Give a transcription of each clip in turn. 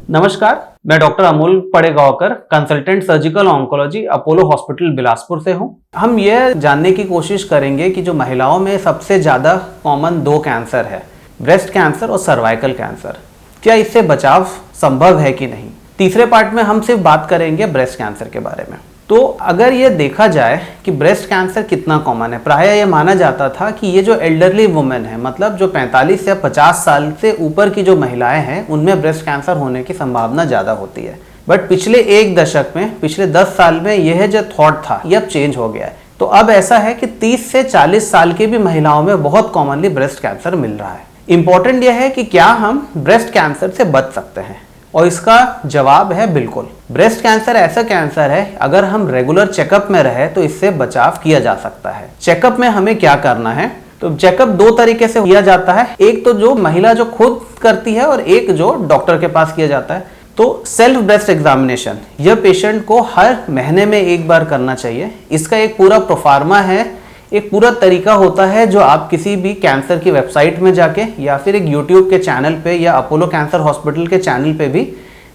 नमस्कार, मैं doctor Amol Padegaonkar, consultant surgical oncology, Apollo hospital Bilaspur से हूं। हम यह जानने की कोशिश करेंगे कि जो महिलाओं में सबसे ज़्यादा कॉमन दो कैंसर है, ब्रेस्ट कैंसर और सर्वाइकल कैंसर, क्या इससे बचाव संभव है कि नहीं। तीसरे पार्ट में हम सिर्फ बात करेंगे ब्रेस्ट कैंसर के बारे में। तो अगर ये देखा जाए कि ब्रेस्ट कैंसर कितना कॉमन है, प्रायः ये माना जाता था कि ये जो एल्डरली वुमेन है, मतलब जो 45 या 50 साल से ऊपर की जो महिलाएं हैं, उनमें ब्रेस्ट कैंसर होने की संभावना ज़्यादा होती है। बट पिछले एक दशक में, पिछले 10 साल में यह जो थॉट था ये अब चेंज हो गया है। तो अब ऐसा है कि 30 से 40 साल की भी महिलाओं में बहुत कॉमनली ब्रेस्ट कैंसर मिल रहा है। इंपॉर्टेंट यह है कि क्या हम ब्रेस्ट कैंसर से बच सकते हैं, और इसका जवाब है बिल्कुल। ब्रेस्ट कैंसर ऐसा कैंसर है, अगर हम रेगुलर चेकअप में रहे तो इससे बचाव किया जा सकता है। चेकअप में हमें क्या करना है, तो चेकअप दो तरीके से किया जाता है। एक तो जो महिला जो खुद करती है और एक जो डॉक्टर के पास किया जाता है। तो सेल्फ ब्रेस्ट एग्जामिनेशन यह पेशेंट को हर महीने में एक बार करना चाहिए। इसका एक पूरा प्रोफार्मा है, एक पूरा तरीका होता है जो आप किसी भी कैंसर की वेबसाइट में जाके या फिर एक यूट्यूब के चैनल पे या अपोलो कैंसर हॉस्पिटल के चैनल पे भी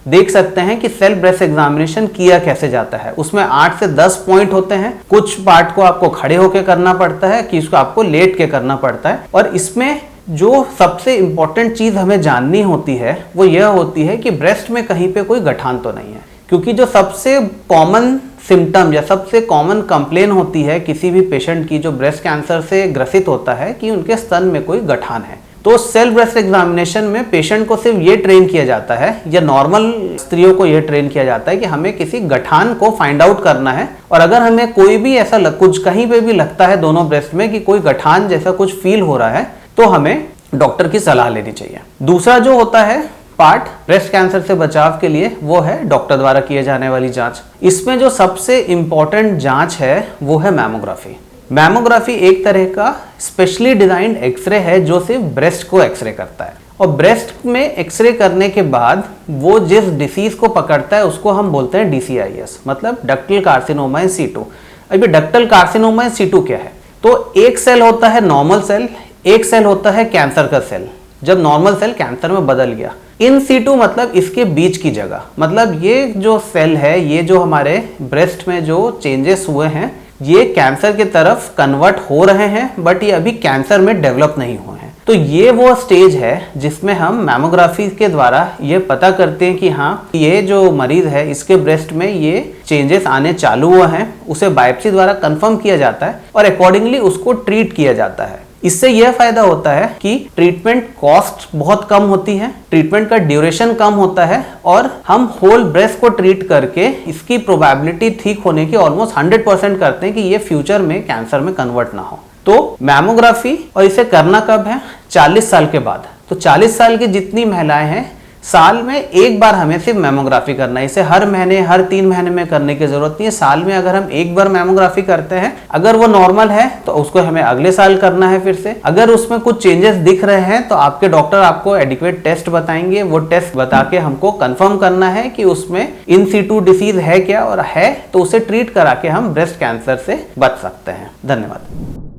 देख सकते हैं कि सेल्फ ब्रेस्ट एग्जामिनेशन किया कैसे जाता है। उसमें 8 से 10 पॉइंट होते हैं। कुछ पार्ट को आपको खड़े होकर करना पड़ता है, कि इसको आपको लेट के करना पड़ता है। और इसमें जो सबसे इंपॉर्टेंट चीज हमें जाननी होती है वो यह होती है कि ब्रेस्ट में कहीं पे कोई गठान तो नहीं है, क्योंकि जो सबसे कॉमन सिम्टम या सबसे कॉमन कंप्लेन होती है किसी भी पेशेंट की जो ब्रेस्ट कैंसर से ग्रसित होता है कि उनके स्तन में कोई गठान है। तो सेल्फ ब्रेस्ट एग्जामिनेशन में पेशेंट को सिर्फ ये ट्रेन किया जाता है, या नॉर्मल स्त्रियों को ये ट्रेन किया जाता है कि हमें किसी गठान को फाइंड आउट करना है, और अगर हमें कोई भी ऐसा कुछ कहीं पे भी लगता है दोनों ब्रेस्ट में कि कोई गठान जैसा कुछ फील हो रहा है, तो हमें डॉक्टर की सलाह लेनी चाहिए। दूसरा जो होता है पार्ट ब्रेस्ट कैंसर से बचाव के लिए, वो है डॉक्टर द्वारा किए जाने वाली जांच। इसमें जो सबसे इंपॉर्टेंट जांच है वो है मैमोग्राफी। मैमोग्राफी एक तरह का स्पेशली डिजाइंड एक्सरे है जो सिर्फ ब्रेस्ट को एक्सरे करता है, और ब्रेस्ट में एक्सरे करने के बाद वो जिस डिसीज को पकड़ता है उसको हम बोलते हैं DCIS, मतलब डक्टल कार्सिनोमा इन सीटू। अभी डक्टल कार्सिनोमा इन सीटू क्या है, तो एक सेल होता है नॉर्मल सेल, एक सेल होता है कैंसर का सेल। जब नॉर्मल सेल कैंसर में बदल गया, इन सीटू मतलब इसके बीच की जगह, मतलब ये जो सेल है, ये जो हमारे ब्रेस्ट में जो चेंजेस हुए हैं, ये कैंसर की तरफ कन्वर्ट हो रहे हैं, बट ये अभी कैंसर में डेवलप नहीं हुए हैं। तो ये वो स्टेज है जिसमें हम मैमोग्राफी के द्वारा ये पता करते हैं कि हाँ, ये जो मरीज है इसके ब्रेस्ट में ये चेंजेस आने चालू हुए हैं। उसे बायोप्सी द्वारा कंफर्म किया जाता है और अकॉर्डिंगली उसको ट्रीट किया जाता है। इससे यह फायदा होता है कि ट्रीटमेंट कॉस्ट बहुत कम होती है, ट्रीटमेंट का ड्यूरेशन कम होता है, और हम होल ब्रेस्ट को ट्रीट करके इसकी प्रोबेबिलिटी ठीक होने की ऑलमोस्ट 100% करते हैं कि ये फ्यूचर में कैंसर में कन्वर्ट ना हो। तो मैमोग्राफी, और इसे करना कब है, 40 साल के बाद। तो 40 साल की जितनी महिलाएं हैं, साल में एक बार हमें सिर्फ मैमोग्राफी करना है। इसे हर महीने, हर 3 महीने में करने की जरूरत नहीं है। साल में अगर हम एक बार मैमोग्राफी करते हैं, अगर वो नॉर्मल है तो उसको हमें अगले साल करना है फिर से। अगर उसमें कुछ चेंजेस दिख रहे हैं तो आपके डॉक्टर आपको एडिक्वेट टेस्ट बताएंगे। वो टेस्ट बता के हमको कंफर्म करना है कि उसमें इन सीटू डिसीज है क्या, और है तो उसे ट्रीट करा के हम ब्रेस्ट कैंसर से बच सकते हैं। धन्यवाद।